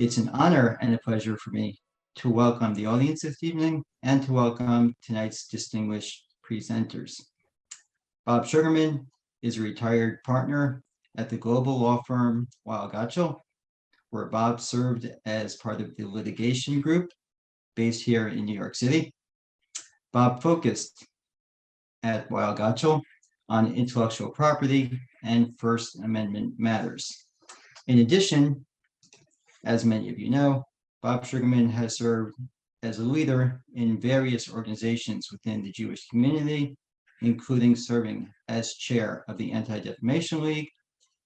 It's an honor and a pleasure for me to welcome the audience this evening and to welcome tonight's distinguished presenters. Bob Sugarman is a retired partner at the global law firm Weil Gotshal, where Bob served as part of the litigation group based here in New York City. Bob focused at Weil Gotshal on intellectual property and First Amendment matters. In addition, as many of you know, Bob Sugarman has served as a leader in various organizations within the Jewish community, including serving as chair of the Anti-Defamation League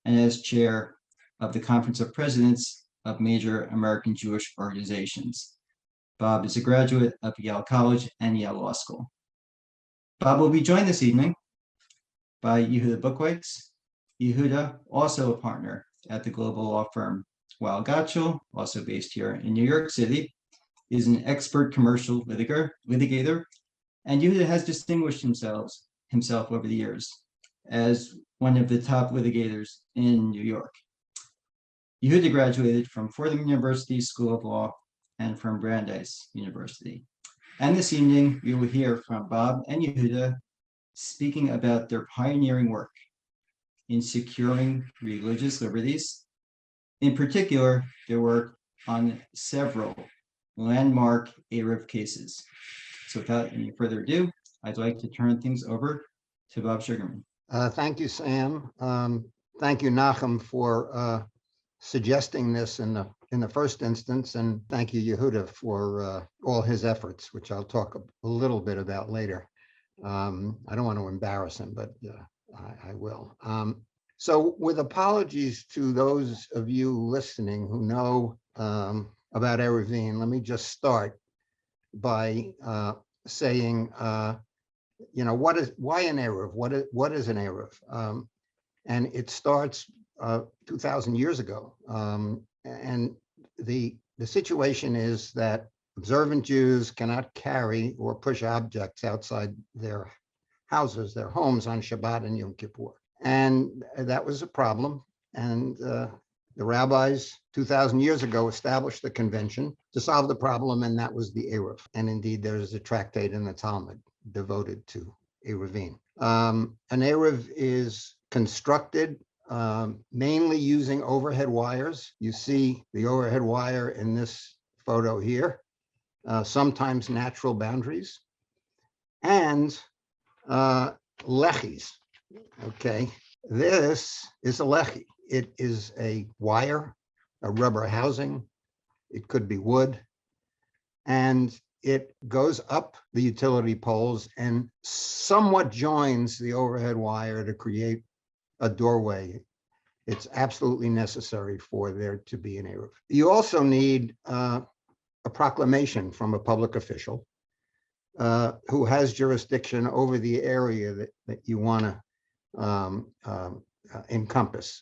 and as chair of the Conference of Presidents of major American Jewish organizations. Bob is a graduate of Yale College and Yale Law School. Bob will be joined this evening by Yehudah Buchweitz. Yehudah, also a partner at the global law firm Weil Gotshal, also based here in New York City, is an expert commercial litigator, and Yehudah has distinguished himself over the years as one of the top litigators in New York. Yehudah graduated from Fordham University School of Law and from Brandeis University. And this evening, we will hear from Bob and Yehudah speaking about their pioneering work in securing religious liberties, in particular, their work on several landmark Eruv cases. So without any further ado, I'd like to turn things over to Bob Sugarman. Thank you, Sam. Thank you, Nachum, for suggesting this in the first instance, and thank you, Yehudah, for all his efforts, which I'll talk a little bit about later. I don't want to embarrass him, but I will. So with apologies to those of you listening who know about eruvim, let me just start by saying, why an eruv? What is an eruv? And it starts 2,000 years ago. And the situation is that observant Jews cannot carry or push objects outside their houses, their homes on Shabbat and Yom Kippur. And that was a problem. And the rabbis 2,000 years ago established a convention to solve the problem, and that was the Eruv. And indeed, there's a tractate in the Talmud devoted to eruvim. An Eruv is constructed mainly using overhead wires. You see the overhead wire in this photo here, sometimes natural boundaries, and lechis. Okay, this is a lechi. It is a wire, a rubber housing. It could be wood, and it goes up the utility poles and somewhat joins the overhead wire to create a doorway. It's absolutely necessary for there to be an Eruv. You also need a proclamation from a public official who has jurisdiction over the area that you want to encompass.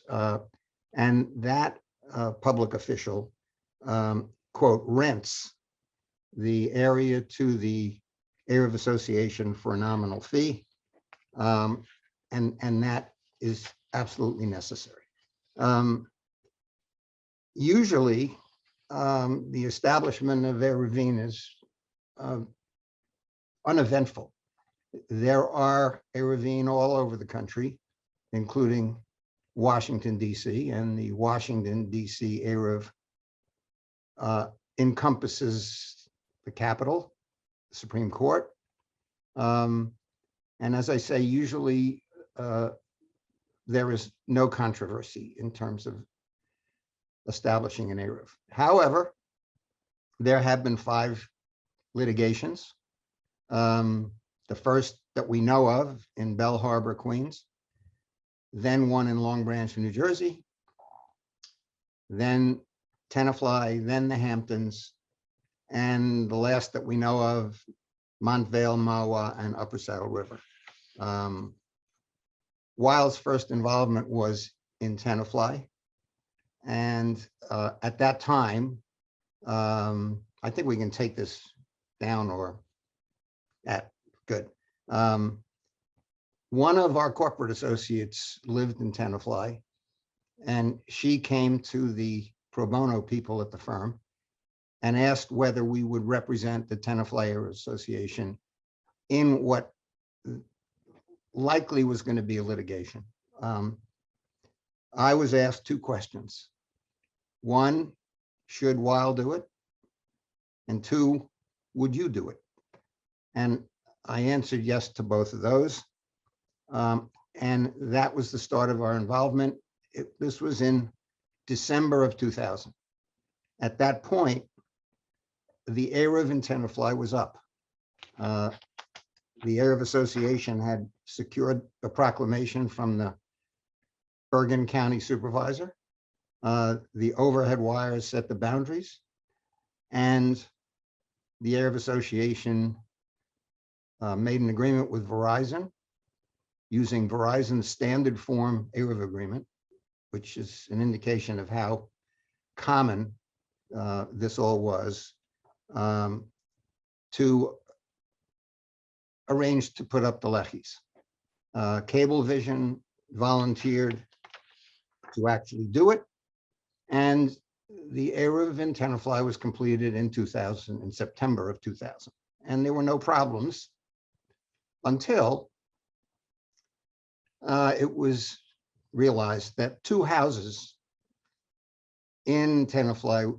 And that public official, quote, rents the area to the Eruv Association for a nominal fee. And that is absolutely necessary. Usually, the establishment of eruvim is uneventful. There are eruvim all over the country, including Washington, D.C., and the Washington, D.C. Eruv encompasses the Capitol, the Supreme Court. And as I say, usually there is no controversy in terms of establishing an Eruv. However, there have been 5 litigations. The first that we know of in Bell Harbor, Queens, then one in Long Branch, New Jersey, then Tenafly, then the Hamptons, and the last that we know of, Montvale, Mawa, and Upper Saddle River. Weil's first involvement was in Tenafly, and at that time, I think we can take this down or at good. One of our corporate associates lived in Tenafly, and she came to the pro bono people at the firm and asked whether we would represent the Tenafly Eruv Association in what likely was going to be a litigation. I was asked two questions. One, should Weil do it? And two, would you do it? And I answered yes to both of those. And that was the start of our involvement. This was in December of 2000. At that point, the Eruv in Tenafly was up. The Eruv Association had secured a proclamation from the Bergen County Supervisor. The overhead wires set the boundaries, and the Eruv Association made an agreement with Verizon using Verizon's standard form Eruv agreement, which is an indication of how common this all was, to arrange to put up the lechis. Cablevision volunteered to actually do it, and the Eruv in Tenafly was completed in 2000, in September of 2000, and there were no problems until it was realized that two houses in Tenafly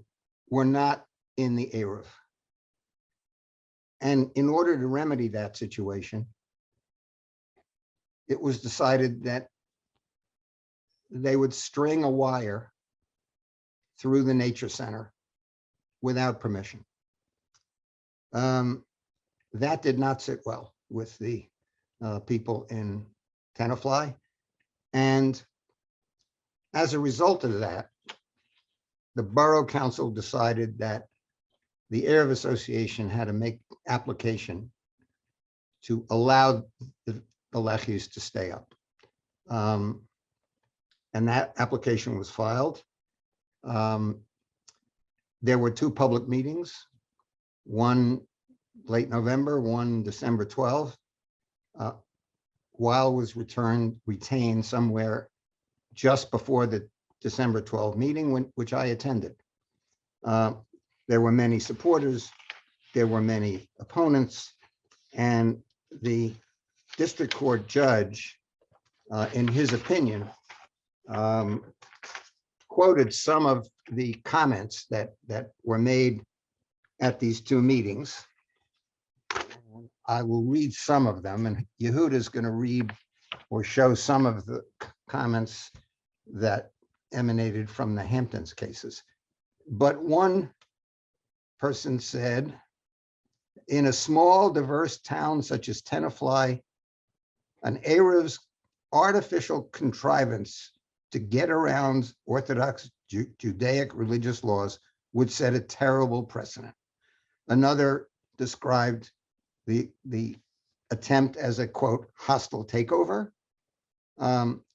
were not in the Eruv. And in order to remedy that situation, it was decided that they would string a wire through the nature center without permission. That did not sit well with the people in Tenafly. And as a result of that, the Borough Council decided that the Eruv Association had to make application to allow the lechis to stay up. And that application was filed. There were two public meetings, one late November, one December 12th. Weil was retained somewhere just before the December 12th meeting, which I attended. There were many supporters, there were many opponents, and the district court judge, in his opinion, quoted some of the comments that were made at these two meetings. I will read some of them, and Yehudah is going to read or show some of the comments that emanated from the Hamptons cases. But one person said, in a small, diverse town such as Tenafly, an Eruv's artificial contrivance to get around Orthodox Judaic religious laws would set a terrible precedent. Another described the attempt as a, quote, hostile takeover.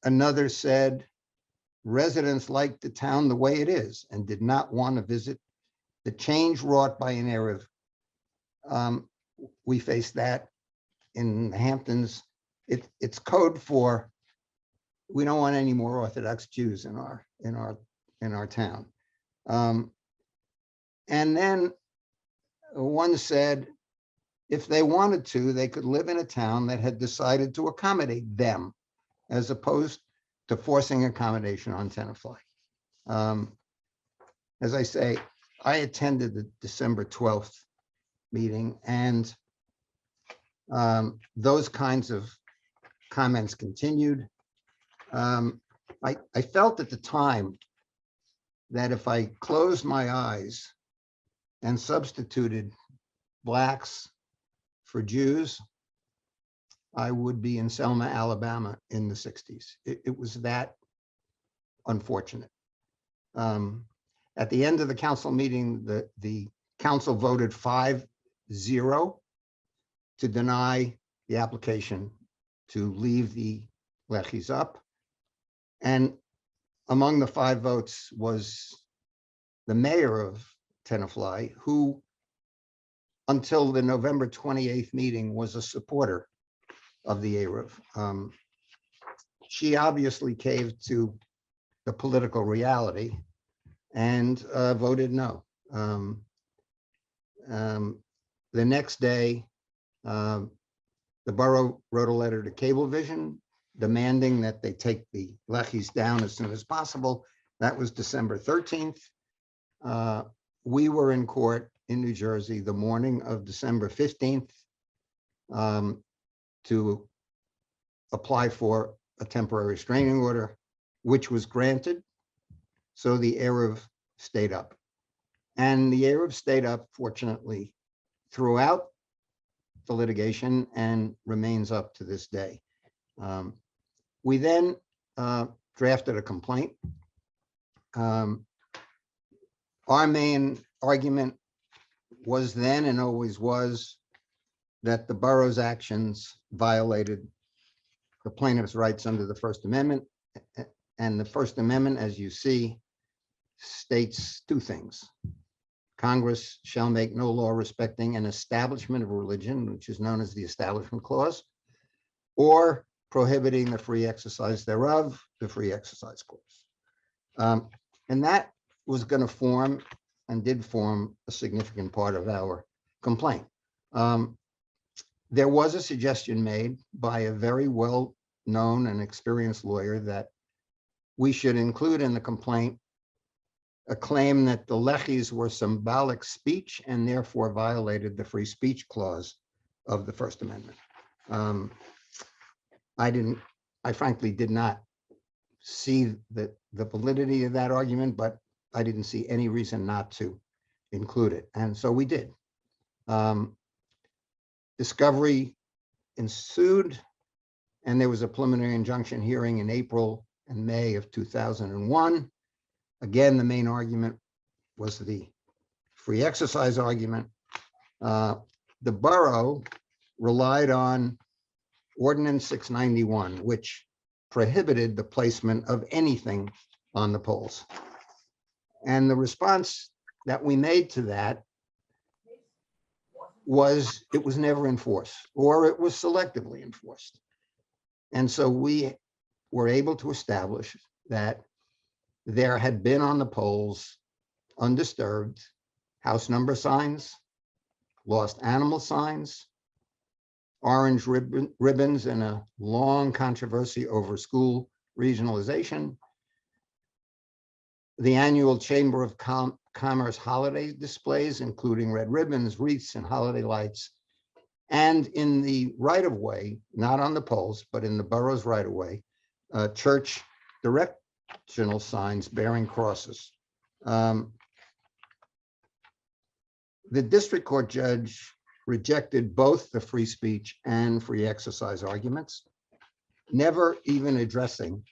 Another said, residents liked the town the way it is and did not want to visit the change wrought by an Eruv. We faced that in the Hamptons. It's code for, we don't want any more Orthodox Jews in our town. And then one said, if they wanted to, they could live in a town that had decided to accommodate them, as opposed to forcing accommodation on Tenafly. As I say, I attended the December 12th meeting, and those kinds of comments continued. I felt at the time that if I closed my eyes and substituted Blacks for Jews, I would be in Selma, Alabama in the 60s. It was that unfortunate. At the end of the council meeting, the council voted 5-0 to deny the application to leave the lechis up. And among the 5 votes was the mayor of Tenafly, who until the November 28th meeting was a supporter of the Eruv. She obviously caved to the political reality and voted no. The next day, the borough wrote a letter to Cablevision demanding that they take the lechis down as soon as possible. That was December 13th. We were in court in New Jersey the morning of December 15th to apply for a temporary restraining order, which was granted. So the Eruv stayed up. And the Eruv stayed up, fortunately, throughout the litigation and remains up to this day. We then drafted a complaint. Our main argument was then and always was that the borough's actions violated the plaintiff's rights under the First Amendment. And the First Amendment, as you see, states two things. Congress shall make no law respecting an establishment of religion, which is known as the Establishment Clause, or prohibiting the free exercise thereof, the Free Exercise Clause. And that was going to form and did form a significant part of our complaint. There was a suggestion made by a very well-known and experienced lawyer that we should include in the complaint a claim that the lechis were symbolic speech and therefore violated the free speech clause of the First Amendment. I frankly did not see the validity of that argument, but I didn't see any reason not to include it. And so we did. Discovery ensued, and there was a preliminary injunction hearing in April and May of 2001. Again, the main argument was the free exercise argument. The borough relied on Ordinance 691, which prohibited the placement of anything on the polls. And the response that we made to that was it was never enforced, or it was selectively enforced. And so we were able to establish that there had been on the polls undisturbed house number signs, lost animal signs, orange ribbons in a long controversy over school regionalization, the annual Chamber of Commerce holiday displays, including red ribbons, wreaths, and holiday lights, and in the right-of-way, not on the polls, but in the borough's right-of-way, church directional signs bearing crosses. The district court judge rejected both the free speech and free exercise arguments, never even addressing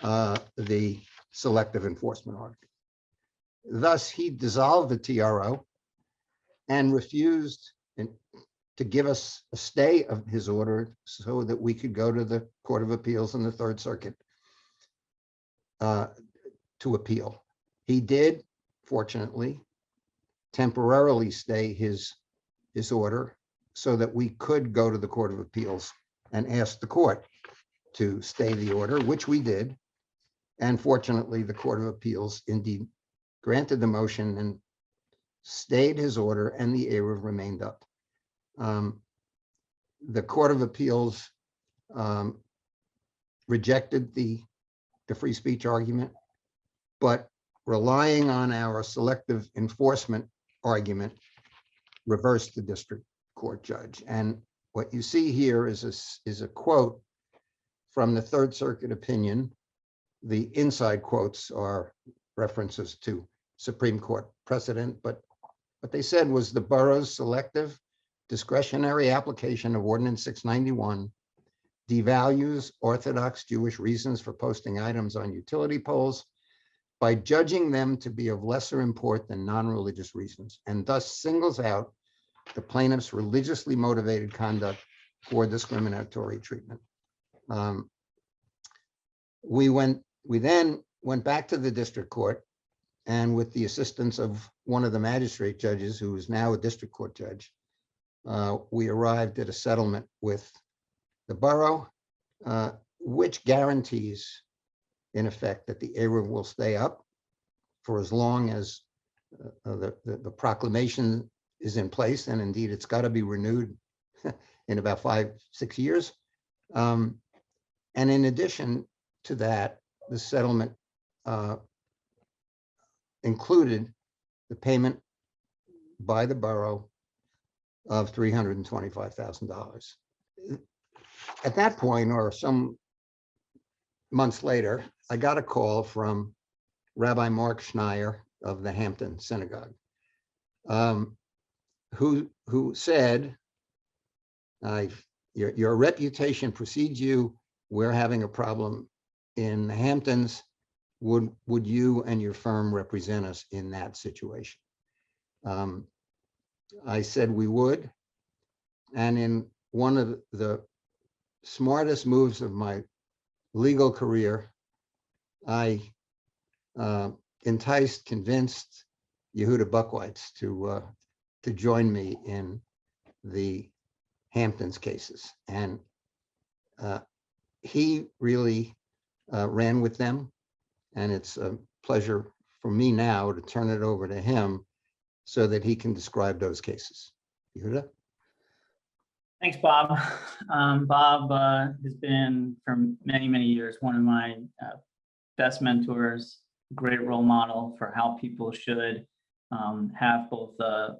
the selective enforcement argument. Thus, he dissolved the TRO and refused to give us a stay of his order so that we could go to the Court of Appeals in the Third Circuit to appeal. He did, fortunately, temporarily stay his order so that we could go to the Court of Appeals and ask the court to stay the order, which we did. And fortunately, the Court of Appeals indeed granted the motion and stayed his order, and the Eruv remained up. The Court of Appeals rejected the free speech argument, but relying on our selective enforcement argument, reversed the district court judge. And what you see here is a quote from the Third Circuit opinion. The inside quotes are references to Supreme Court precedent, but what they said was the borough's selective discretionary application of Ordinance 691 devalues Orthodox Jewish reasons for posting items on utility poles by judging them to be of lesser import than non-religious reasons, and thus singles out the plaintiff's religiously motivated conduct for discriminatory treatment. We then went back to the district court, and with the assistance of one of the magistrate judges, who is now a district court judge, we arrived at a settlement with the borough, which guarantees, in effect, that the Eruv will stay up for as long as the proclamation is in place, and indeed it's got to be renewed in about 5-6 years. And in addition to that, the settlement included the payment by the borough of $325,000. At that point, or some months later, I got a call from Rabbi Mark Schneier of the Hampton Synagogue, who said, your reputation precedes you. We're having a problem in the Hamptons. Would you and your firm represent us in that situation? I said we would. And in one of the smartest moves of my legal career, I convinced Yehudah Buchweitz to join me in the Hamptons cases. And he really ran with them. And it's a pleasure for me now to turn it over to him so that he can describe those cases. Yehudah? Thanks, Bob. Bob has been for many, many years one of my best mentors, great role model for how people should have both a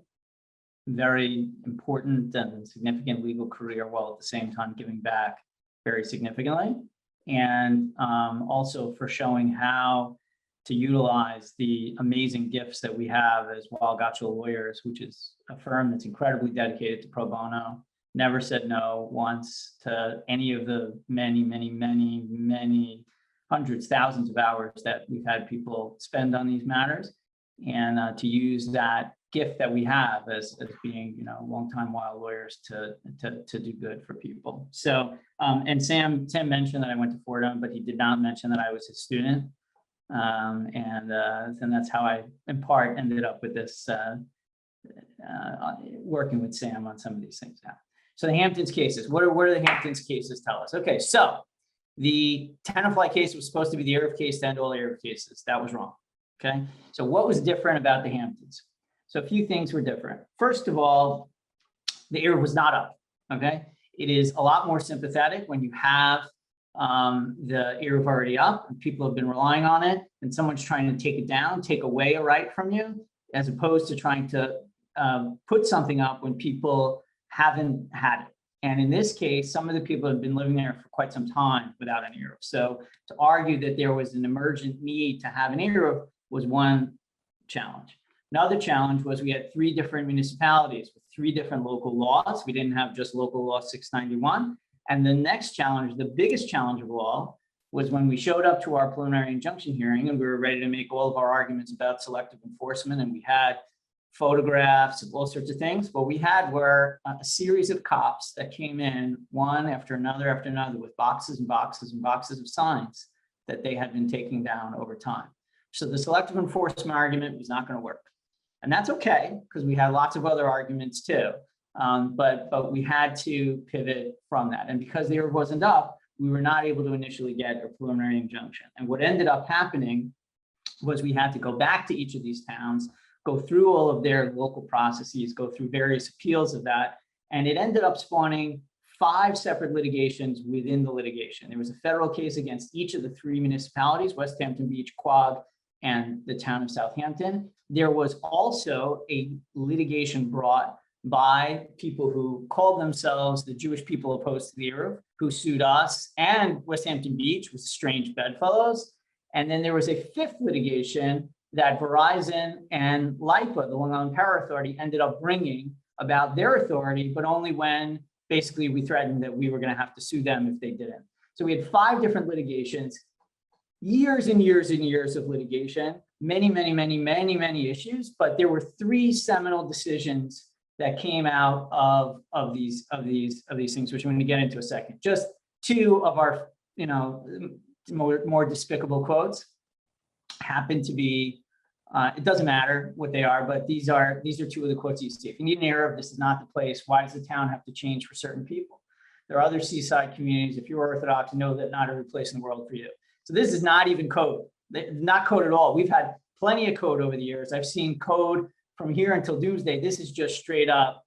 very important and significant legal career while at the same time giving back very significantly. And also for showing how to utilize the amazing gifts that we have as Weil Gotshal Lawyers, which is a firm that's incredibly dedicated to pro bono, never said no once to any of the many, many, many, many hundreds, thousands of hours that we've had people spend on these matters, and to use that gift that we have as being, longtime Weil lawyers to do good for people. So, and Sam mentioned that I went to Fordham, but he did not mention that I was his student. And that's how I, in part, ended up with this, working with Sam on some of these things now. So the Hamptons cases, what are the Hamptons cases tell us? Okay, so the Tenafly case was supposed to be the Eruv case to end all Eruv cases. That was wrong. Okay, so what was different about the Hamptons? So a few things were different. First of all, the Eruv was not up. Okay, it is a lot more sympathetic when you have the Eruv already up and people have been relying on it, and someone's trying to take it down, take away a right from you, as opposed to trying to put something up when people haven't had it. And in this case, some of the people have been living there for quite some time without an Eruv. So to argue that there was an emergent need to have an Eruv was one challenge. Another challenge was we had 3 different municipalities with 3 different local laws. We didn't have just local law 691. And the next challenge, the biggest challenge of all, was when we showed up to our preliminary injunction hearing and we were ready to make all of our arguments about selective enforcement, and we had photographs of all sorts of things. What we had were a series of cops that came in one after another with boxes and boxes and boxes of signs that they had been taking down over time. So the selective enforcement argument was not going to work. And that's okay, because we had lots of other arguments too. But we had to pivot from that. And because the Eruv wasn't up, we were not able to initially get a preliminary injunction. And what ended up happening was we had to go back to each of these towns, go through all of their local processes, go through various appeals of that. And it ended up spawning 5 separate litigations within the litigation. There was a federal case against each of the 3 municipalities, West Hampton Beach, Quogue, and the town of Southampton. There was also a litigation brought by people who called themselves the Jewish people opposed to the Eruv, who sued us and West Hampton Beach with strange bedfellows. And then there was a 5th litigation that Verizon and LIPA, the Long Island Power Authority, ended up bringing about their authority, but only when basically we threatened that we were going to have to sue them if they didn't. So we had 5 different litigations, years and years and years of litigation, many issues, but there were 3 seminal decisions that came out of these things, which I'm going to get into a second. Just 2 of our more despicable quotes happen to be, it doesn't matter what they are, but these are 2 of the quotes you see. If you need an Eruv, this is not the place. Why does the town have to change for certain people? There are other seaside communities. If you're Orthodox, you know that not every place in the world for you. So this is not even code, not code at all. We've had plenty of code over the years. I've seen code from here until doomsday. This is just straight up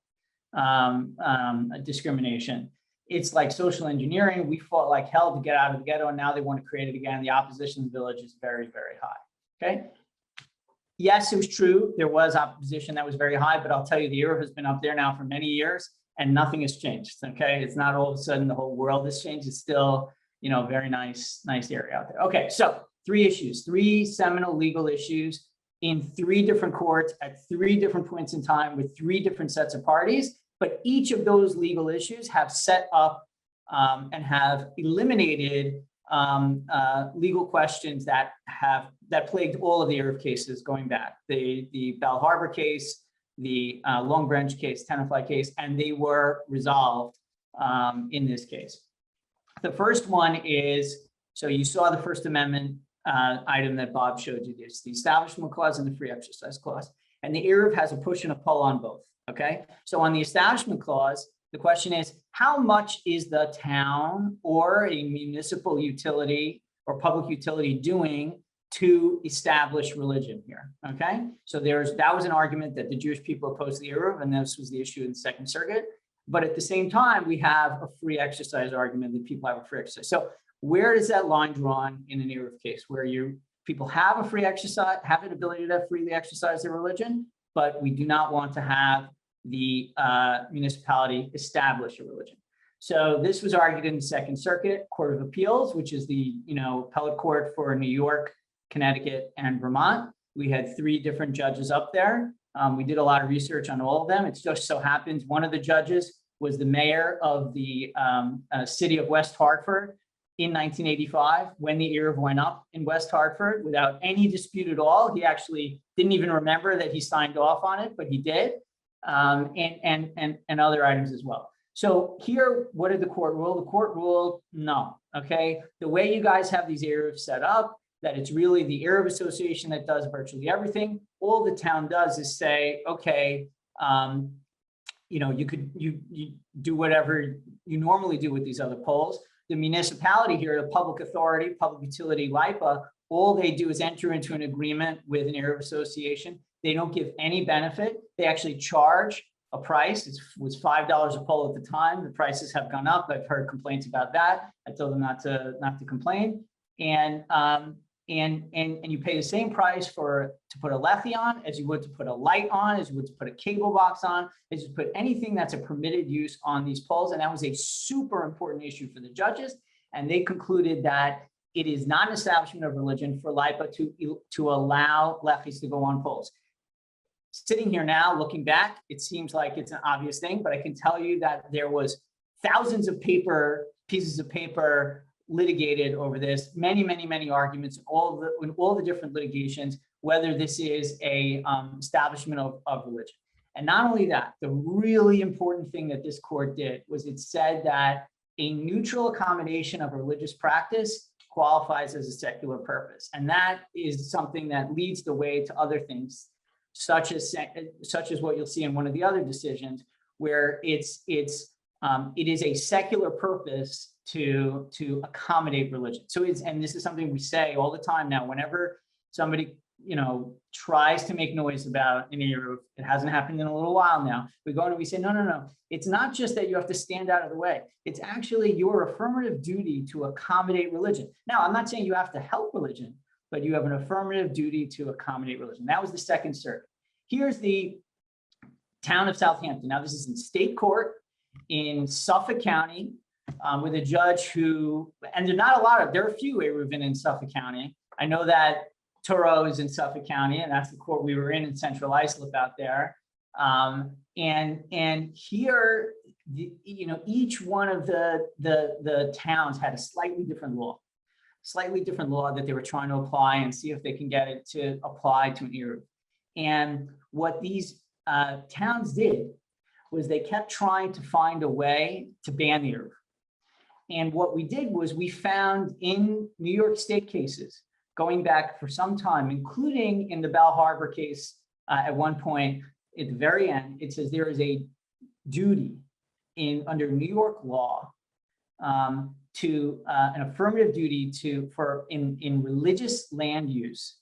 discrimination. It's like social engineering. We fought like hell to get out of the ghetto, and now they want to create it again. The opposition in the village is very, very high. Okay. Yes, it was true. There was opposition that was very high, but I'll tell you, the Eruv has been up there now for many years, and nothing has changed. Okay, it's not all of a sudden the whole world has changed. It's still, you know, very nice area out there. Okay, so 3 issues, 3 seminal legal issues in 3 different courts at 3 different points in time with 3 different sets of parties. But each of those legal issues have set up and have eliminated legal questions that plagued all of the Eruv cases going back. The Bell Harbor case, the Long Branch case, Tenafly case, and they were resolved in this case. The first one is, so you saw the First Amendment item that Bob showed you. There's the Establishment Clause and the Free Exercise Clause. And the Eruv has a push and a pull on both, okay? So on the Establishment Clause, the question is, how much is the town or a municipal utility or public utility doing to establish religion here, okay? So that was an argument that the Jewish people opposed the Eruv, and this was the issue in the Second Circuit. But at the same time, we have a free exercise argument that people have a free exercise. So where is that line drawn in an Eruv case where people have a free exercise, have an ability to freely exercise their religion, but we do not want to have the municipality establish a religion? So this was argued in the Second Circuit Court of Appeals, which is the appellate court for New York, Connecticut, and Vermont. We had 3 different judges up there. We did a lot of research on all of them. It just so happens one of the judges was the mayor of the city of West Hartford in 1985 when the Eruv went up in West Hartford without any dispute at all. He actually didn't even remember that he signed off on it, but he did, and other items as well. So here, what did the court rule? The court ruled no, okay? The way you guys have these Eruvs set up, that it's really the Eruv Association that does virtually everything. All the town does is say, okay, you do whatever you normally do with these other polls. The municipality here, the public authority, public utility, LIPA, all they do is enter into an agreement with an Eruv association. They don't give any benefit. They actually charge a price. It was $5 a poll at the time. The prices have gone up. I've heard complaints about that. I told them not to complain. And you pay the same price to put a Lethi on as you would to put a light on, as you would to put a cable box on, as you put anything that's a permitted use on these poles. And that was a super important issue for the judges. And they concluded that it is not an establishment of religion for LIPA to allow Lethis to go on poles. Sitting here now, looking back, it seems like it's an obvious thing, but I can tell you that there was thousands of pieces of paper litigated over this, many arguments, in all the different litigations, whether this is a establishment of religion. And not only that, the really important thing that this court did was it said that a neutral accommodation of religious practice qualifies as a secular purpose. And that is something that leads the way to other things, such as what you'll see in one of the other decisions, where it is a secular purpose to accommodate religion. So and this is something we say all the time now, whenever somebody, tries to make noise about an Eruv, it hasn't happened in a little while now, we go and we say, no. It's not just that you have to stand out of the way. It's actually your affirmative duty to accommodate religion. Now, I'm not saying you have to help religion, but you have an affirmative duty to accommodate religion. That was the Second Circuit. Here's the town of Southampton. Now, this is in state court in Suffolk County, with a judge and there are a few Eruvin in Suffolk County. I know that Touro is in Suffolk County, and that's the court we were in Central Islip out there. And here, each one of the towns had a slightly different law that they were trying to apply and see if they can get it to apply to an Eruv. And what these towns did was they kept trying to find a way to ban the Eruv. And what we did was we found in New York State cases going back for some time, including in the Bell Harbor case, at one point at the very end, it says there is a duty under New York law to an affirmative duty in religious land use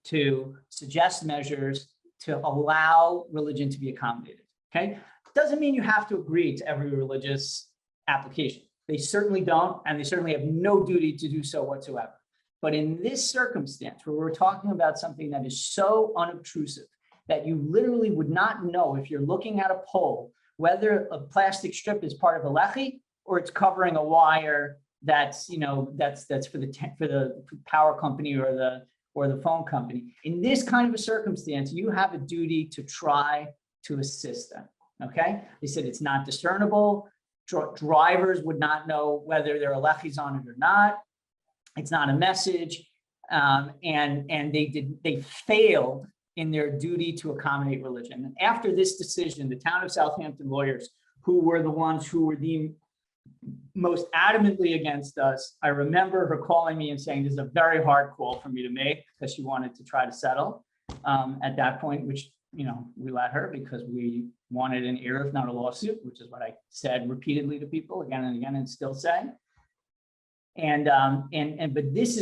to suggest measures to allow religion to be accommodated, okay? Doesn't mean you have to agree to every religious application. They certainly don't, and they certainly have no duty to do so whatsoever. But in this circumstance, where we're talking about something that is so unobtrusive that you literally would not know if you're looking at a pole, whether a plastic strip is part of a lechi or it's covering a wire that's for the power company or the phone company. In this kind of a circumstance, you have a duty to try to assist them. Okay, they said it's not discernible. Drivers would not know whether there are lechis on it or not. It's not a message, and they failed in their duty to accommodate religion. And after this decision, the town of Southampton lawyers, who were the ones who were the most adamantly against us, I remember her calling me and saying, "This is a very hard call for me to make," because she wanted to try to settle at that point, which we let her because we wanted an Eruv, not a lawsuit, which is what I said repeatedly to people again and again and still say. But this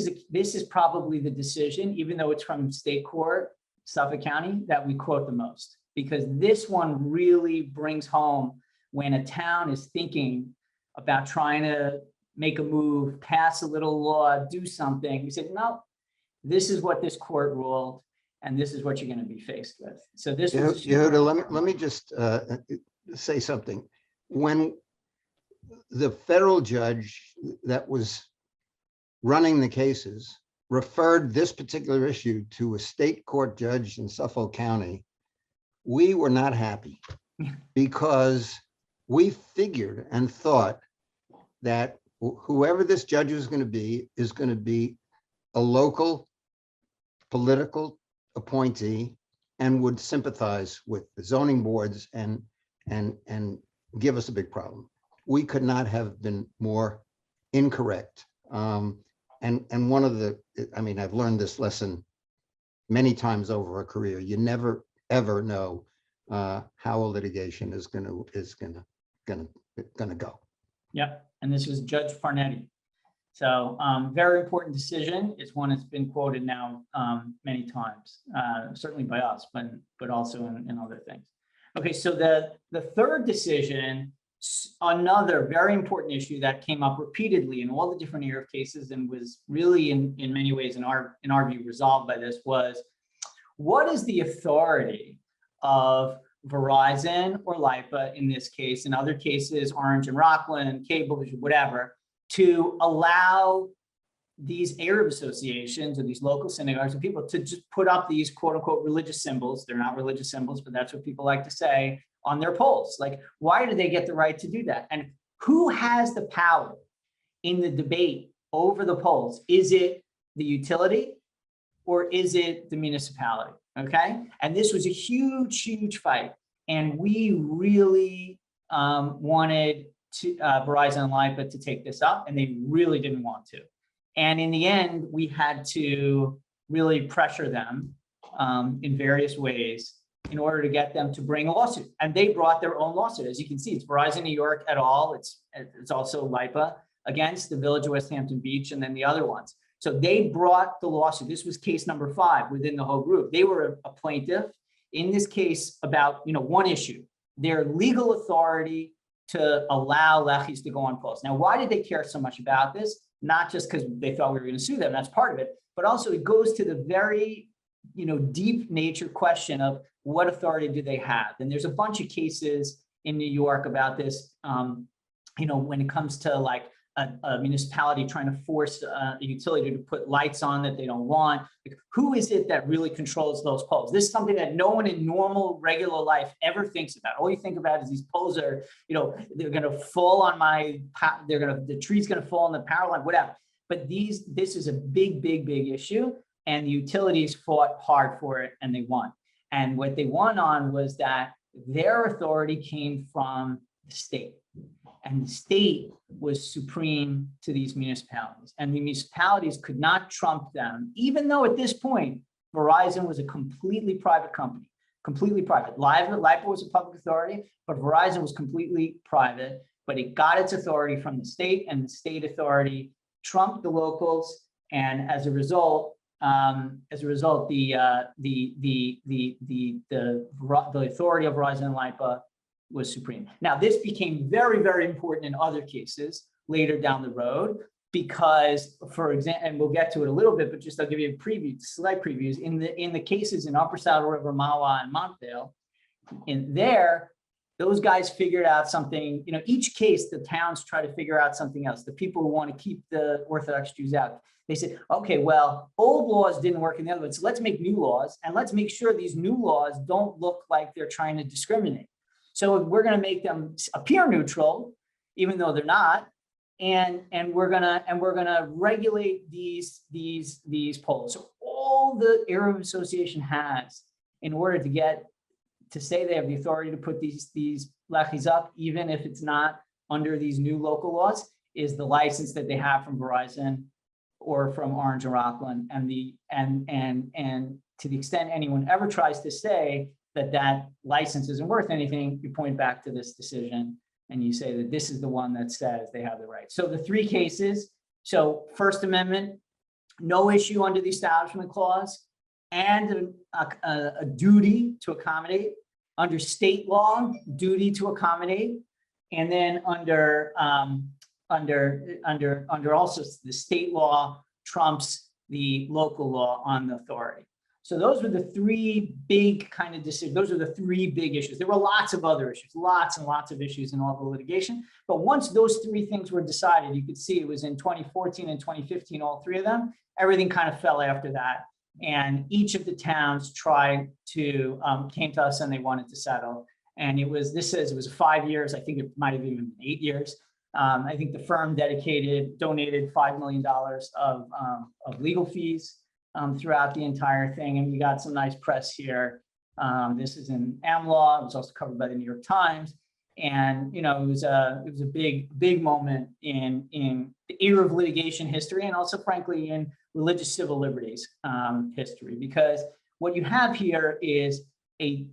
is probably the decision, even though it's from state court, Suffolk County, that we quote the most, because this one really brings home when a town is thinking about trying to make a move, pass a little law, do something. We said, no, this is what this court ruled, and this is what you're going to be faced with. So this was Yehudah, let me just say something. When the federal judge that was running the cases referred this particular issue to a state court judge in Suffolk County, we were not happy because we figured and thought that whoever this judge is going to be a local political appointee and would sympathize with the zoning boards and give us a big problem. We could not have been more incorrect. And one of the, I've learned this lesson many times over a career. You never ever know how a litigation is gonna go. Yep, and this was Judge Farnetti. So very important decision. It's one that's been quoted now many times, certainly by us, but also in other things. Okay, so the third decision, another very important issue that came up repeatedly in all the different Eruv cases and was really in many ways in our view resolved by this, was what is the authority of Verizon or LIPA in this case, in other cases, Orange and Rockland, Cable, whatever, to allow these Eruv associations or these local synagogues and people to just put up these quote unquote religious symbols. They're not religious symbols, but that's what people like to say, on their poles. Like, why do they get the right to do that? And who has the power in the debate over the poles? Is it the utility or is it the municipality? Okay. And this was a huge, huge fight. And we really wanted to, Verizon and LIPA to take this up, and they really didn't want to. And in the end, we had to really pressure them in various ways in order to get them to bring a lawsuit. And they brought their own lawsuit. As you can see, it's Verizon New York et al. It's also LIPA against the Village of West Hampton Beach and then the other ones. So they brought the lawsuit. This was case number 5 within the whole group. They were a plaintiff in this case about one issue, their legal authority to allow lechis to go on poles. Now, why did they care so much about this? Not just because they thought we were going to sue them, that's part of it, but also it goes to the very deep nature question of what authority do they have? And there's a bunch of cases in New York about this, when it comes to like a municipality trying to force a utility to put lights on that they don't want. Like, who is it that really controls those poles? This is something that no one in normal, regular life ever thinks about. All you think about is these poles are, they're going to fall on the tree's going to fall on the power line, whatever. But this is a big, big, big issue. And the utilities fought hard for it and they won. And what they won on was that their authority came from the state. And the state was supreme to these municipalities. And the municipalities could not trump them, even though at this point, Verizon was a completely private company, completely private. LIPA was a public authority, but Verizon was completely private. But it got its authority from the state, and the state authority trumped the locals. And as a result, as a result, the authority of Verizon and LIPA was supreme. Now, this became very, very important in other cases later down the road, because, for example, and we'll get to it a little bit, but just I'll give you a preview, slight previews. In the cases in Upper Saddle River, Mawa, and Montvale, in there, those guys figured out something. You know, each case, the towns try to figure out something else. The people who want to keep the Orthodox Jews out, they said, okay, well, old laws didn't work in the other ones, so let's make new laws, and let's make sure these new laws don't look like they're trying to discriminate. So we're going to make them appear neutral, even though they're not, and we're gonna regulate these polls. So all the Eruv Association has in order to get to say they have the authority to put these lechis up, even if it's not under these new local laws, is the license that they have from Verizon or from Orange and Rockland, and to the extent anyone ever tries to say that that license isn't worth anything, you point back to this decision and you say that this is the one that says they have the right. So the three cases, so First Amendment, no issue under the Establishment Clause, and a duty to accommodate. Under state law, duty to accommodate, and then under also the state law trumps the local law on the authority. So those were the three big kind of decisions. Those are the three big issues. There were lots of other issues, lots and lots of issues in all the litigation. But once those three things were decided, you could see it was in 2014 and 2015, all three of them. Everything kind of fell after that. And each of the towns tried to, came to us and they wanted to settle. And this says it was 5 years. I think it might have even been 8 years. I think the firm donated $5 million of legal fees throughout the entire thing. And we got some nice press here. This is in AmLaw. It was also covered by the New York Times. And, you know, it was a big moment in the Eruv litigation history, and also frankly in religious civil liberties history, because what you have here is a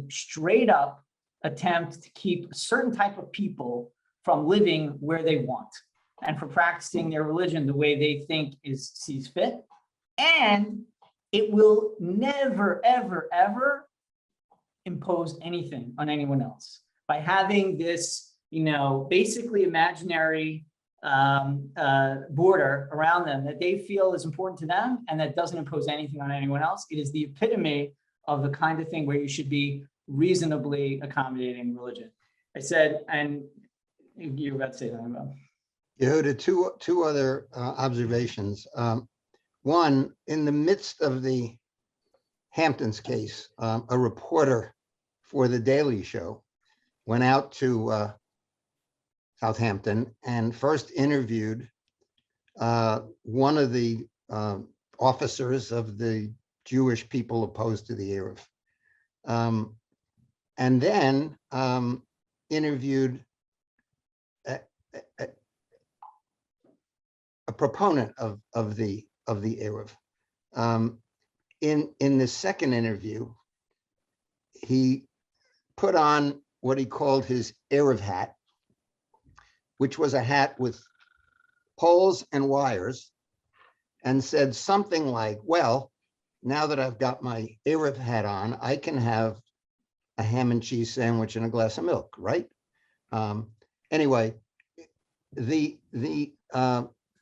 straight up attempt to keep a certain type of people from living where they want and for practicing their religion the way they think sees fit. And it will never, ever, ever impose anything on anyone else by having this, you know, basically imaginary border around them that they feel is important to them and that doesn't impose anything on anyone else. It is the epitome of the kind of thing where you should be reasonably accommodating religion. I said, and you were about to say something about. Yehudah, two other observations. One, in the midst of the Hamptons case, a reporter for The Daily Show went out to Southampton and first interviewed one of the officers of the Jewish people opposed to the Eruv, and then interviewed a proponent of the Eruv. In the second interview, he put on what he called his Eruv hat, which was a hat with poles and wires, and said something like, well, now that I've got my Eruv hat on, I can have a ham and cheese sandwich and a glass of milk, right? Anyway, the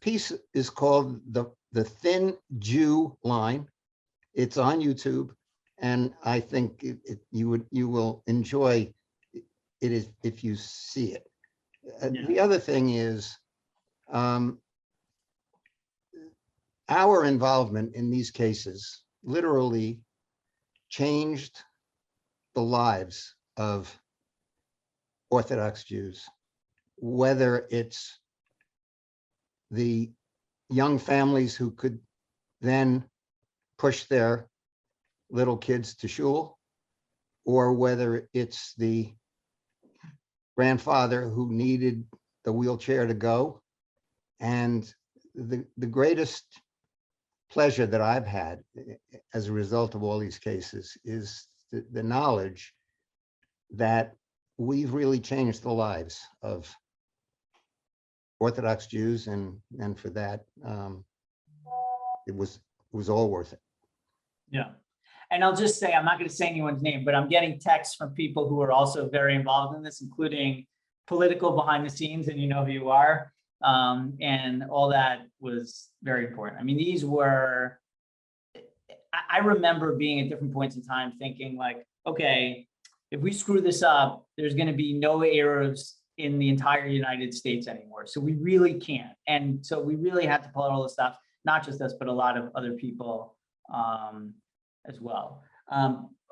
piece is called the Thin Jew Line. It's on YouTube, and I think you will enjoy it if you see it. Yeah. The other thing is our involvement in these cases literally changed the lives of Orthodox Jews, whether it's the young families who could then push their little kids to shul, or whether it's the grandfather who needed the wheelchair to go. And the greatest pleasure that I've had as a result of all these cases is the knowledge that we've really changed the lives of Orthodox Jews, and for that it was was all worth it. Yeah. And I'll just say, I'm not going to say anyone's name, but I'm getting texts from people who are also very involved in this, including political behind the scenes, and you know who you are. And all that was very important. I mean, these were, I remember being at different points in time thinking like, okay, if we screw this up, there's going to be no Eruvs in the entire United States anymore. So we really can't. And so we really had to pull out all this stuff, not just us, but a lot of other people as well.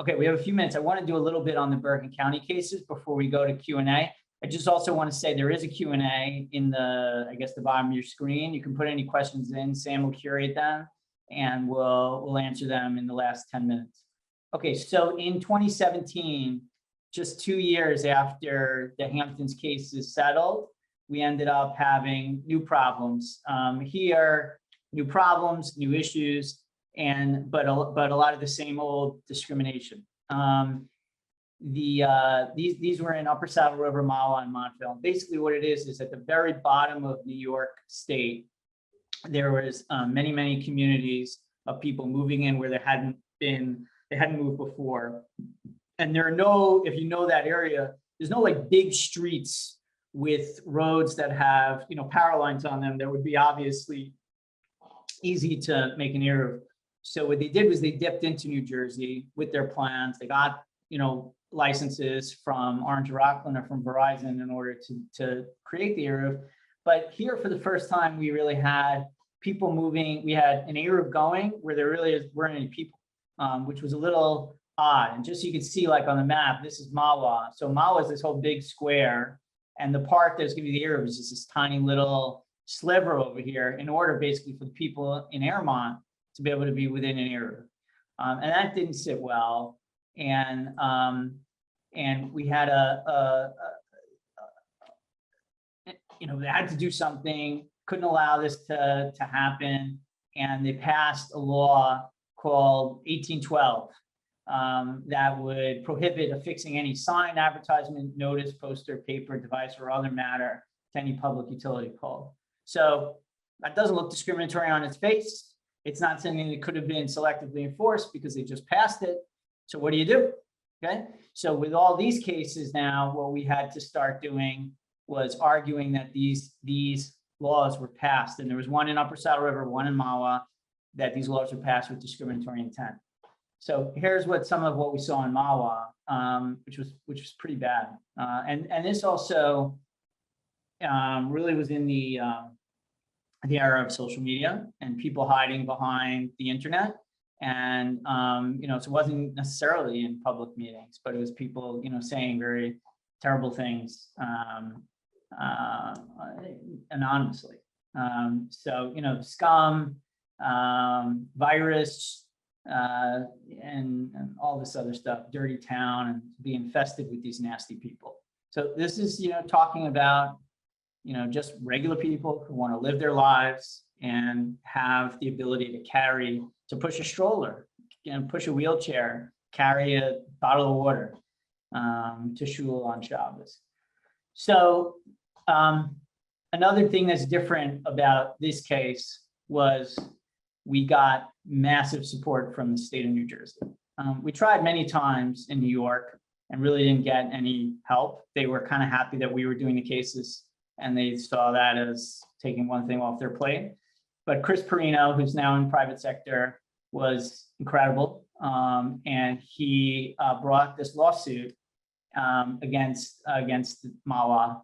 Okay, we have a few minutes. I want to do a little bit on the Bergen County cases before we go to Q&A. I just also want to say there is a Q&A in the, I guess, the bottom of your screen. You can put any questions in. Sam will curate them, and we'll answer them in the last 10 minutes. Okay, so in 2017, just 2 years after the Hamptons case is settled, we ended up having new problems. Here, new problems, new issues, but a lot of the same old discrimination. These were in Upper Saddle River, Mahwah, and Montville. Basically, what it is at the very bottom of New York State, there was many communities of people moving in where they hadn't moved before. And there are no, if you know that area, there's no like big streets with roads that have, you know, power lines on them that would be obviously easy to make an Eruv. So what they did was they dipped into New Jersey with their plans. They got, you know, licenses from Orange Rockland or from Verizon in order to create the Eruv. But here for the first time, we really had people moving. We had an Eruv going where there really weren't any people, which was a little odd. And just so you can see, like on the map, this is Mahwah. So Mahwah is this whole big square, and the part that's going to be the Eruv is just this tiny little sliver over here in order basically for the people in Airmont to be able to be within an Eruv. And that didn't sit well. And we had you know, they had to do something, couldn't allow this to happen. And they passed a law called 1812 that would prohibit affixing any sign, advertisement, notice, poster, paper, device, or other matter to any public utility pole. So that doesn't look discriminatory on its face. It's not something that could have been selectively enforced because they just passed it. So what do you do? Okay. So with all these cases now, what we had to start doing was arguing that these laws were passed. And there was one in Upper Saddle River, one in Mahwah, that these laws were passed with discriminatory intent. So here's some of what we saw in Mahwah, which was pretty bad. And this also really was in the era of social media and people hiding behind the internet. And, you know, so it wasn't necessarily in public meetings, but it was people, you know, saying very terrible things anonymously. So, you know, scum, virus, and all this other stuff, dirty town, and be infested with these nasty people. So this is, you know, talking about, you know, just regular people who want to live their lives and have the ability to push a stroller, you know, push a wheelchair, carry a bottle of water to shul on Shabbos. So another thing that's different about this case was we got massive support from the state of New Jersey. We tried many times in New York and really didn't get any help. They were kind of happy that we were doing the cases, and they saw that as taking one thing off their plate. But Chris Perino, who's now in private sector, was incredible. And he brought this lawsuit against Mahwah,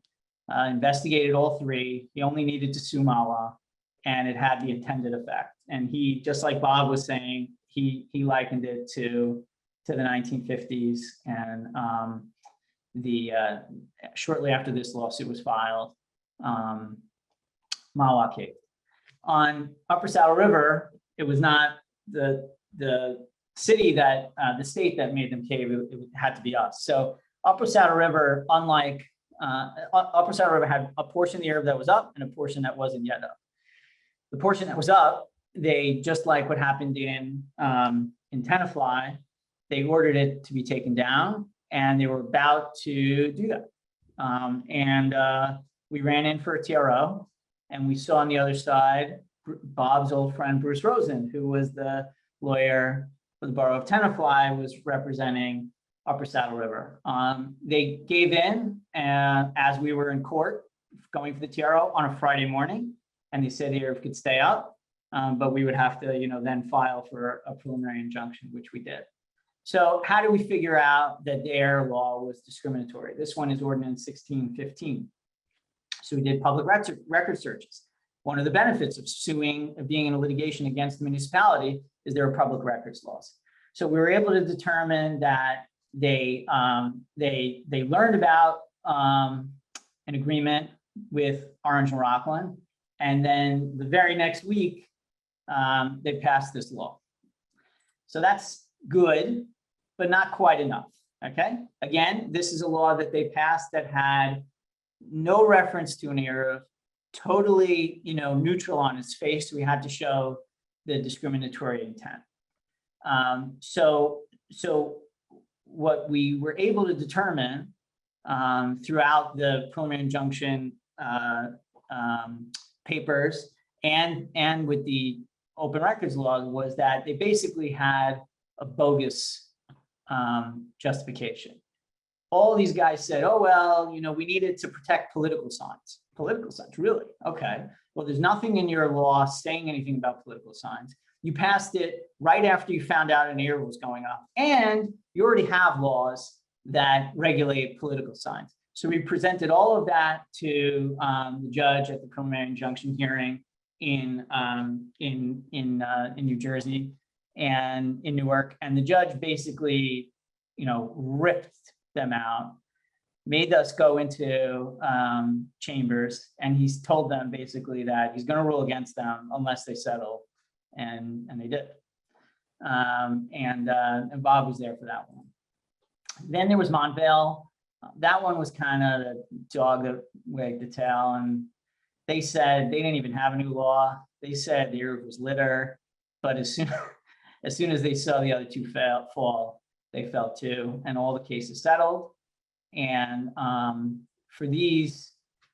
investigated all three. He only needed to sue Mahwah, and it had the intended effect. And he, just like Bob was saying, he likened it to the 1950s. And shortly after this lawsuit was filed, Mahwah caved. On Upper Saddle River, it was not the city that the state that made them cave. It had to be us. So Upper Saddle River, unlike Upper Saddle River, had a portion of the Eruv that was up and a portion that wasn't yet up. The portion that was up, they, just like what happened in Tenafly, they ordered it to be taken down, and they were about to do that. We ran in for a TRO, and we saw on the other side Bob's old friend, Bruce Rosen, who was the lawyer for the borough of Tenafly, was representing Upper Saddle River. They gave in as we were in court going for the TRO on a Friday morning, and they said the Eruv could stay up, but we would have to, then file for a preliminary injunction, which we did. So how do we figure out that their law was discriminatory? This one is Ordinance 1615. So we did public record searches. One of the benefits of being in a litigation against the municipality is there are public records laws. So we were able to determine that they learned about an agreement with Orange and Rockland, and then the very next week they passed this law. So that's good, but not quite enough. Okay. Again, this is a law that they passed that had no reference to an Eruv, totally, neutral on its face. We had to show the discriminatory intent. So what we were able to determine throughout the preliminary injunction papers and with the open records law was that they basically had a bogus justification. All these guys said, oh, well, we needed to protect political signs. Political signs, really? Okay. Well, there's nothing in your law saying anything about political signs. You passed it right after you found out an Eruv was going up, and you already have laws that regulate political signs. So we presented all of that to the judge at the preliminary injunction hearing in New Jersey and in Newark, and the judge basically, ripped them out, made us go into chambers, and he's told them basically that he's going to rule against them unless they settle, and they did. And Bob was there for that one. Then there was Montvale. That one was kind of the dog that wagged the tail, and they said they didn't even have a new law. They said the Eruv was litter, but as soon as they saw the other two fall, they fell too, and all the cases settled. And for these,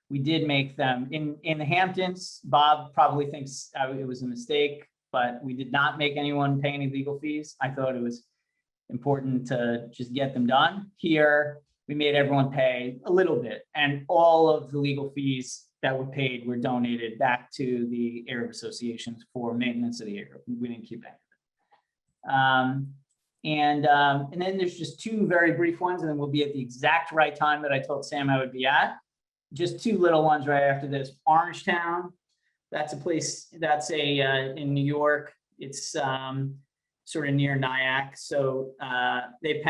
we did make them in the Hamptons. Bob probably thinks it was a mistake, but we did not make anyone pay any legal fees. I thought it was important to just get them done. Here, we made everyone pay a little bit, and all of the legal fees that were paid were donated back to the Eruv associations for maintenance of the Eruv. We didn't keep any of it. And then there's just two very brief ones, and then we'll be at the exact right time that I told Sam I would be at. Just two little ones right after this. Orangetown, that's a place that's in New York. It's sort of near Nyack. So they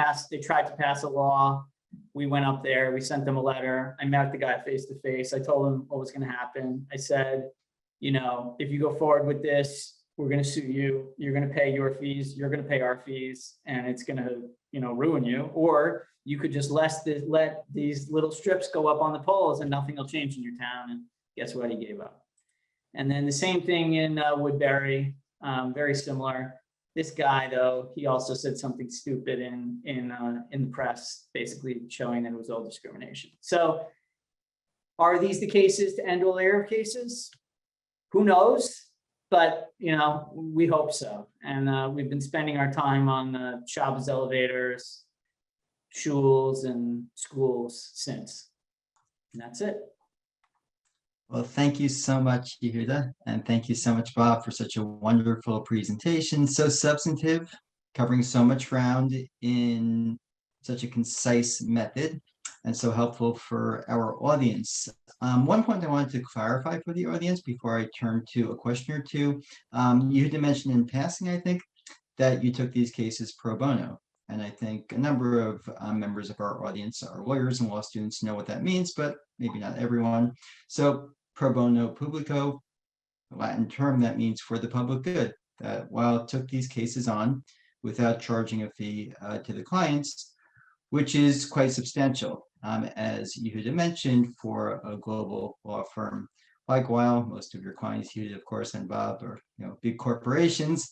tried to pass a law. We went up there, we sent them a letter. I met the guy face to face. I told him what was going to happen. I said, if you go forward with this, we're going to sue you. You're going to pay your fees. You're going to pay our fees, and it's going to, ruin you. Or you could just let these little strips go up on the poles, and nothing will change in your town. And guess what? He gave up. And then the same thing in Woodbury, very similar. This guy, though, he also said something stupid in the press, basically showing that it was all discrimination. So, are these the cases to end all Eruv cases? Who knows? But, we hope so. And we've been spending our time on Shabbos elevators, shuls, and schools since. And that's it. Well, thank you so much, Yehudah, and thank you so much, Bob, for such a wonderful presentation. So substantive, covering so much ground in such a concise method, and so helpful for our audience. One point I wanted to clarify for the audience before I turn to a question or two. Yehudah mentioned in passing, I think, that you took these cases pro bono. And I think a number of members of our audience are lawyers and law students know what that means, but maybe not everyone. So pro bono publico, a Latin term that means for the public good, that while it took these cases on without charging a fee to the clients, which is quite substantial, as Yehudah mentioned, for a global law firm. Like while most of your clients, Yehudah, of course, and Bob, are big corporations,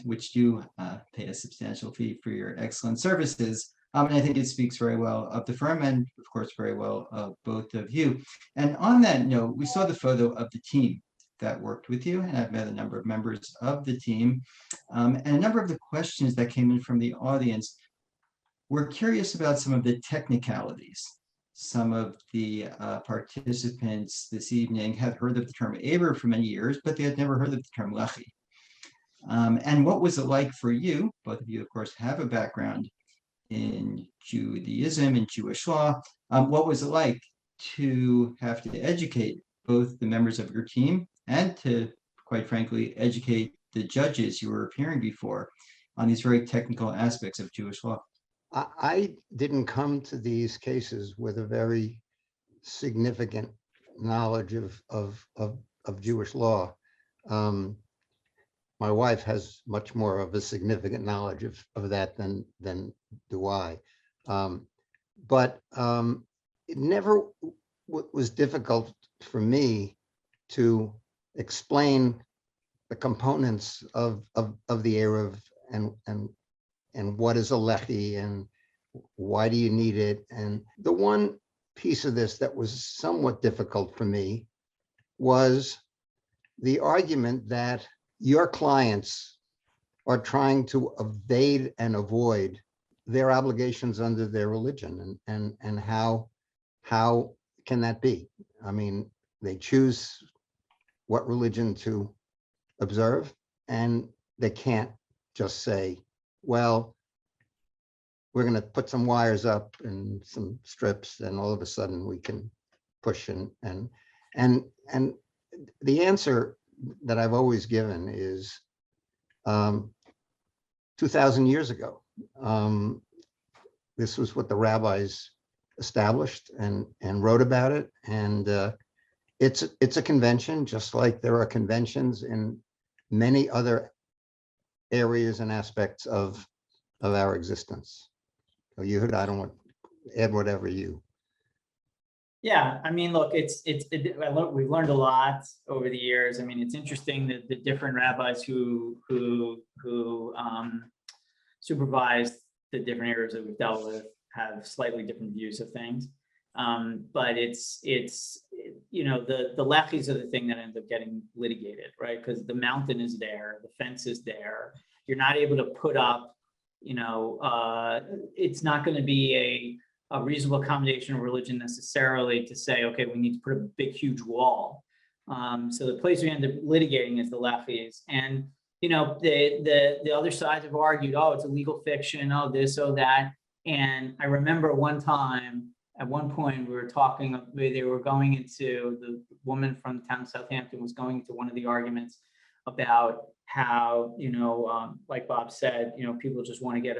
which do pay a substantial fee for your excellent services. And I think it speaks very well of the firm and, of course, very well of both of you. And on that note, we saw the photo of the team that worked with you, and I've met a number of members of the team. And a number of the questions that came in from the audience were curious about some of the technicalities. Some of the participants this evening had heard of the term Eruv for many years, but they had never heard of the term Lechi. And what was it like for you? Both of you, of course, have a background in Judaism and Jewish law. What was it like to have to educate both the members of your team and to, quite frankly, educate the judges you were appearing before on these very technical aspects of Jewish law? I didn't come to these cases with a very significant knowledge of Jewish law. My wife has much more of a significant knowledge of that than do I. But it never was difficult for me to explain the components of the Eruv and what is a lechi and why do you need it. And the one piece of this that was somewhat difficult for me was the argument that your clients are trying to evade and avoid their obligations under their religion, and how can that be? I mean, they choose what religion to observe, and they can't just say, well, we're going to put some wires up and some strips, and all of a sudden we can push and the answer that I've always given is 2,000 years ago. This was what the rabbis established and wrote about it, and it's a convention, just like there are conventions in many other areas and aspects of our existence. So Yehudah, I don't want to add whatever you. Yeah, I mean, look, we've learned a lot over the years. I mean, it's interesting that the different rabbis who supervised the different areas that we've dealt with have slightly different views of things. But it's you know, the lechis are the thing that ends up getting litigated, right? Because the mountain is there, the fence is there. You're not able to put up, you know, it's not going to be a reasonable accommodation of religion necessarily to say, okay, we need to put a big, huge wall. So the place we end up litigating is the lechis. And, you know, the other sides have argued, oh, it's a legal fiction, oh, this, oh, that. And I remember one time, at one point, we were talking, they were going into, the woman from the town of Southampton was going into one of the arguments about how, you know, like Bob said, you know, people just want to get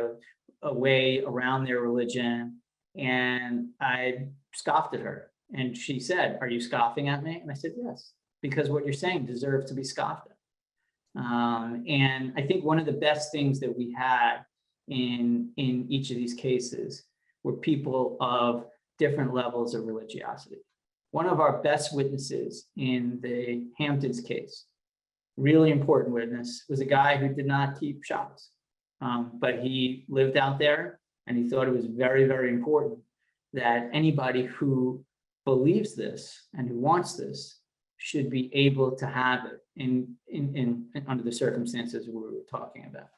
a way around their religion. And I scoffed at her, and she said, "Are you scoffing at me?" And I said, "Yes, because what you're saying deserves to be scoffed at." And I think one of the best things that we had in each of these cases were people of different levels of religiosity. One of our best witnesses in the Hamptons case, really important witness, was a guy who did not keep Shabbos, but he lived out there. And he thought it was very, very important that anybody who believes this and who wants this should be able to have it in under the circumstances we were talking about.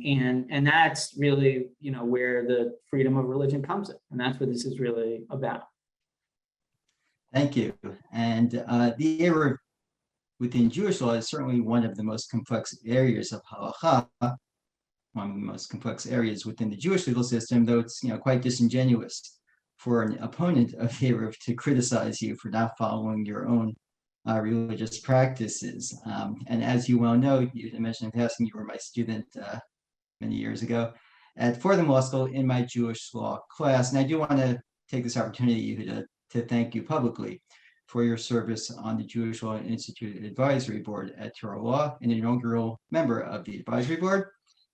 And that's really, you know, where the freedom of religion comes in. And that's what this is really about. Thank you. And the Eruv within Jewish law is certainly one of the most complex areas of halacha, one of the most complex areas within the Jewish legal system, though it's, you know, quite disingenuous for an opponent of Eruv to criticize you for not following your own religious practices. And as you well know, you mentioned in passing, you were my student many years ago at Fordham Law School in my Jewish law class. And I do want to take this opportunity to thank you publicly for your service on the Jewish Law Institute Advisory Board at Touro Law, an inaugural member of the advisory board.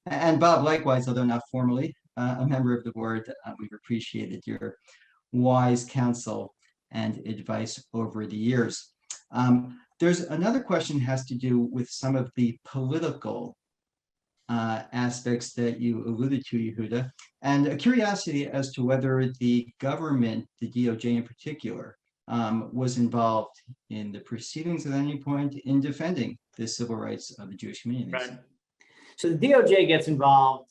And Bob, likewise, although not formally a member of the board, we've appreciated your wise counsel and advice over the years. There's another question has to do with some of the political aspects that you alluded to, Yehudah, and a curiosity as to whether the government, the DOJ in particular, was involved in the proceedings at any point in defending the civil rights of the Jewish communities. Right. So the DOJ gets involved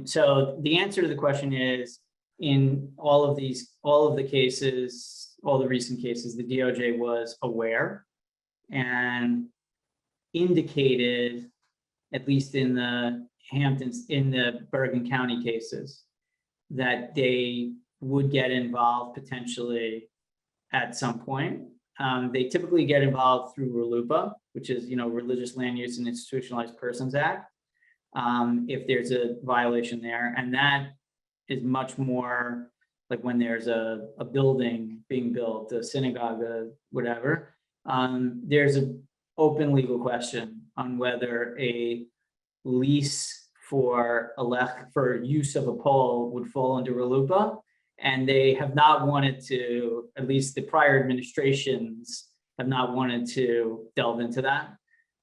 so the answer to the question is, in all of the cases, all the recent cases, the DOJ was aware and indicated, at least in the Hamptons, in the Bergen County cases, that they would get involved potentially at some point. They typically get involved through RLUIPA, which is, Religious Land Use and Institutionalized Persons Act, if there's a violation there. And that is much more like when there's a building being built, a synagogue, whatever. There's an open legal question on whether a lease for use of a pole would fall under RLUIPA. And they have not wanted to, at least the prior administrations have not wanted to delve into that.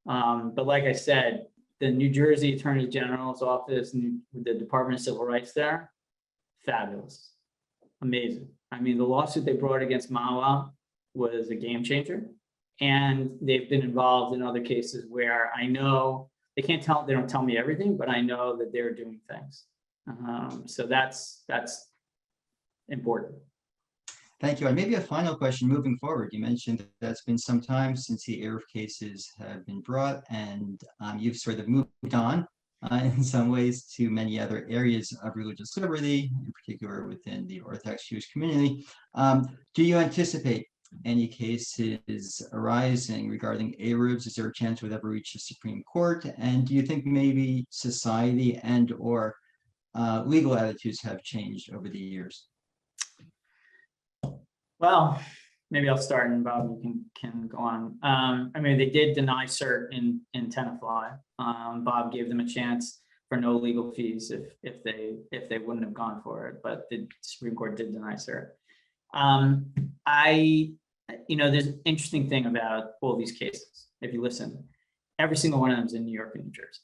But like I said, the New Jersey Attorney General's office and the Department of Civil Rights there, fabulous, amazing. I mean, the lawsuit they brought against Mawa was a game changer. And they've been involved in other cases where I know they don't tell me everything, but I know that they're doing things. So that's important. Thank you. And maybe a final question moving forward. You mentioned that it's been some time since the Eruv cases have been brought, and you've sort of moved on in some ways to many other areas of religious liberty, in particular within the Orthodox Jewish community. Do you anticipate any cases arising regarding Eruvs? Is there a chance we'd ever reach the Supreme Court? And do you think maybe society and or legal attitudes have changed over the years? Well, maybe I'll start and Bob, you can go on. I mean, they did deny cert in Tenafly. Bob gave them a chance for no legal fees if they wouldn't have gone for it, but the Supreme Court did deny cert. There's an interesting thing about all these cases. If you listen, every single one of them is in New York and New Jersey.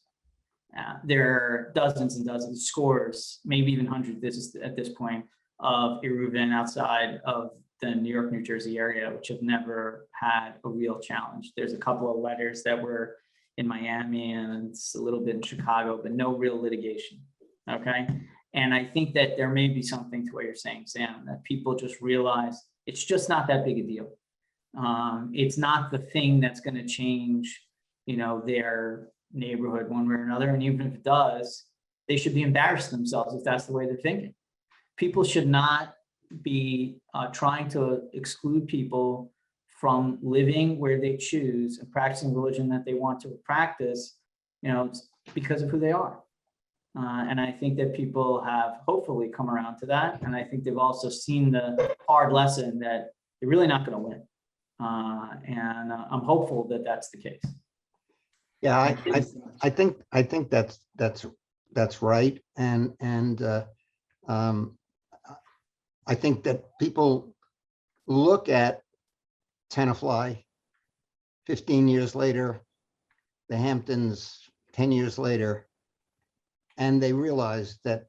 There are dozens and dozens, scores, maybe even hundreds at this point, of eruvim outside of the New York, New Jersey area, which have never had a real challenge. There's a couple of letters that were in Miami and it's a little bit in Chicago, but no real litigation, okay? And I think that there may be something to what you're saying, Sam, that people just realize it's just not that big a deal. It's not the thing that's gonna change, their neighborhood one way or another. And even if it does, they should be embarrassed themselves if that's the way they're thinking. People should not be trying to exclude people from living where they choose and practicing religion that they want to practice, because of who they are. And I think that people have hopefully come around to that. And I think they've also seen the hard lesson that they're really not going to win. And I'm hopeful that that's the case. Yeah, I think that's right. And I think that people look at Tenafly 15 years later, the Hamptons 10 years later, and they realize that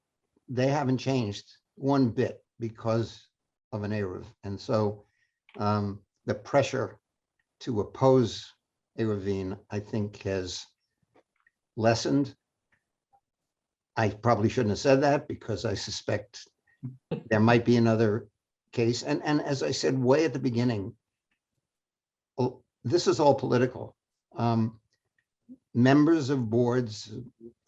they haven't changed one bit because of an Eruv. And so the pressure to oppose eruvim, I think, has lessened. I probably shouldn't have said that because I suspect there might be another case. And as I said way at the beginning, this is all political. Members of boards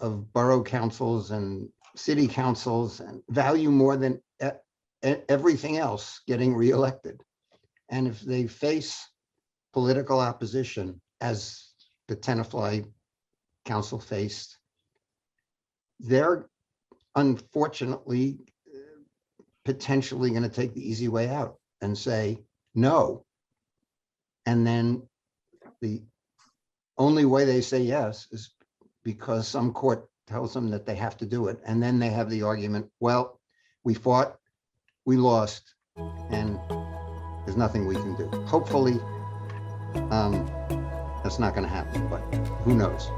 of borough councils and city councils and value more than everything else getting reelected. And if they face political opposition, as the Tenafly Council faced, they're unfortunately potentially going to take the easy way out and say no. And then the only way they say yes is because some court tells them that they have to do it. And then they have the argument, well, we fought, we lost, and there's nothing we can do. Hopefully, that's not going to happen, but who knows?